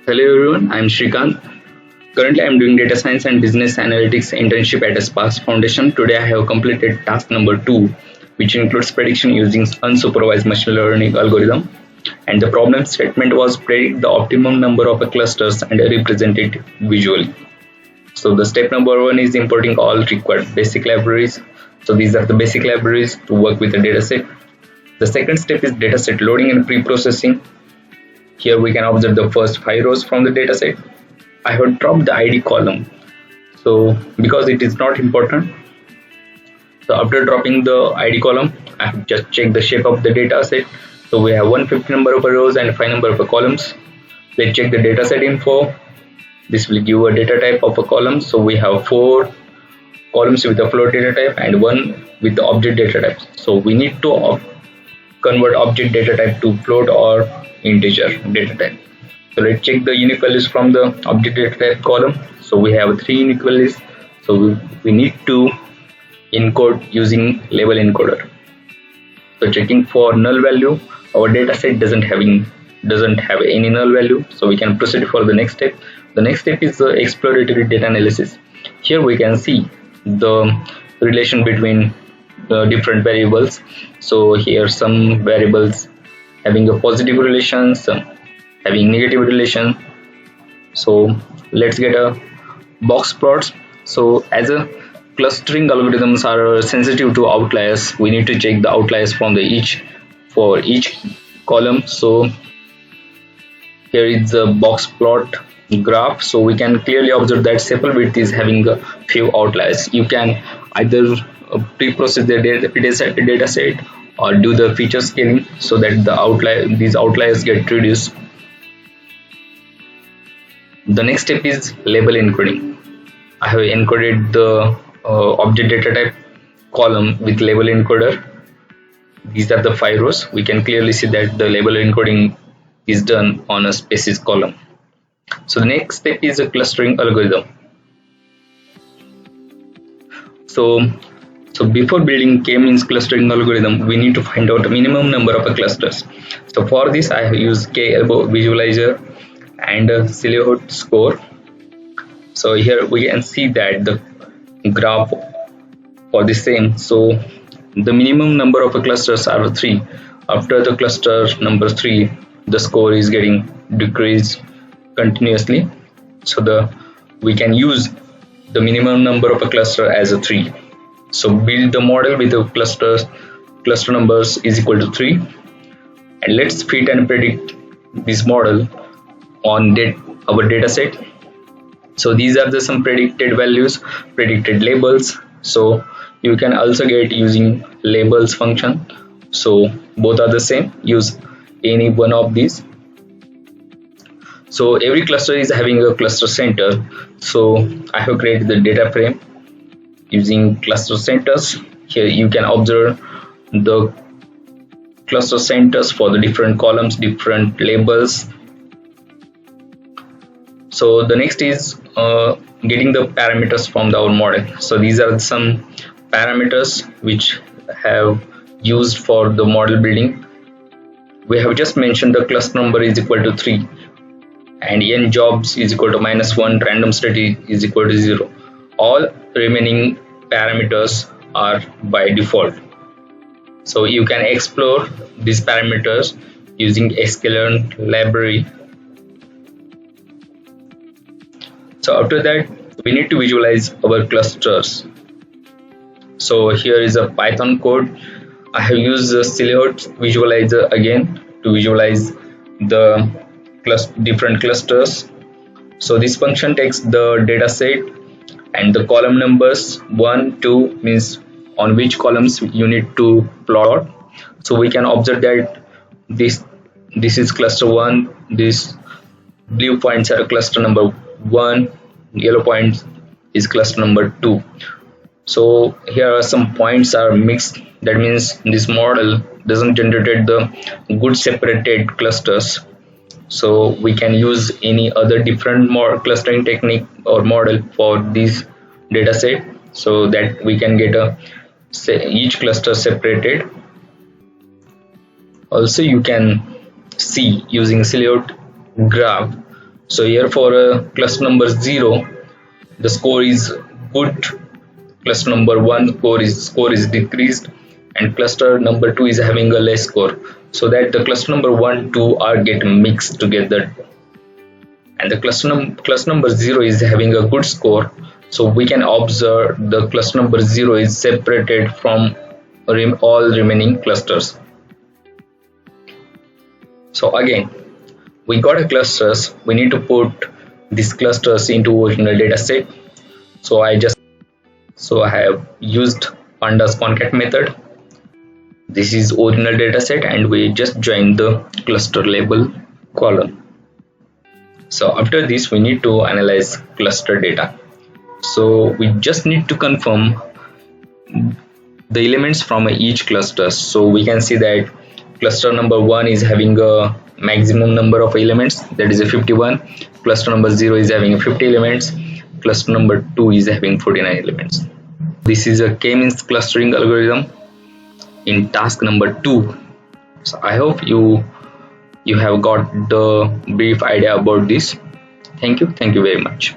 Hello everyone, I'm Shrikant. Currently, I'm doing data science and business analytics internship at Sparks Foundation. Today, I have completed task number 2, which includes prediction using unsupervised machine learning algorithm. And the problem statement was predict the optimum number of clusters and represent it visually. So the step number 1 is importing all required basic libraries. So these are the basic libraries to work with the dataset. The second step is dataset loading and pre-processing. Here we can observe the first 5 rows from the dataset. I have dropped the ID column, so because it is not important. So after dropping the ID column, I have just checked the shape of the dataset. So we have 150 number of rows and 5 number of columns. Let's check the dataset info. This will give a data type of a column. So we have 4 columns with a float data type and 1 with the object data type. So we need to convert object data type to float or integer data type. So let's check the unique values from the object data type column. So we have 3 unique values. So we need to encode using label encoder. So checking for null value, our dataset doesn't have any null value. So we can proceed for the next step. The next step is the exploratory data analysis. Here we can see the relation between the different variables. So here some variables having a positive relation, some having negative relation. So let's get a box plots. So as a clustering algorithms are sensitive to outliers, we need to check the outliers from for each column. So here is the box plot graph. So we can clearly observe that sample width is having a few outliers. You can either pre-process the data set or do the feature scaling so that these outliers get reduced. The next step is label encoding. I have encoded the object data type column with label encoder. These are the 5 rows. We can clearly see that the label encoding is done on a species column. So the next step is a clustering algorithm. So before building K-means clustering algorithm, we need to find out a minimum number of clusters. So for this, I have used K-elbow visualizer and a silhouette score. So here we can see that the graph for the same. So the minimum number of clusters are 3. After the cluster number 3, the score is getting decreased continuously. So we can use the minimum number of a cluster as a 3. So build the model with the cluster numbers is equal to 3, and let's fit and predict this model on our data set. So these are some predicted values, predicted labels. So you can also get using labels function. So both are the same. Use any one of these. So every cluster is having a cluster center. So I have created the data frame using cluster centers. Here you can observe the cluster centers for the different columns, different labels. So the next is getting the parameters from our model. So these are some parameters which have used for the model building. We have just mentioned the cluster number is equal to 3 and n jobs is equal to -1, random state is equal to 0. All remaining parameters are by default. So you can explore these parameters using sklearn library. So after that, we need to visualize our clusters. So here is a Python code. I have used the silhouette visualizer again to visualize the different clusters. So this function takes the data set and the column numbers 1, 2 means on which columns you need to plot. So we can observe that this is cluster 1, these blue points are cluster number 1, yellow points is cluster number 2. So here are some points are mixed. That means this model doesn't generate the good separated clusters. So we can use any other different clustering technique or model for this data set so that we can get each cluster separated. Also you can see using silhouette graph. So here for cluster number 0, the score is good. Cluster number 1 score is decreased, and cluster number 2 is having a less score, so that the cluster number 1 2 are getting mixed together, and the cluster number 0 is having a good score, so we can observe the cluster number 0 is separated from all remaining clusters. So again, we got a clusters, we need to put these clusters into original data set. So I have used pandas concat method. This is original data set, and we just join the cluster label column. So after this, we need to analyze cluster data. So we just need to confirm the elements from each cluster. So we can see that cluster number 1 is having a maximum number of elements, that is a 51. Cluster number 0 is having 50 elements. Cluster number 2 is having 49 elements. This is a Kmeans clustering algorithm in task number 2. So I hope you have got the brief idea about this. Thank you very much.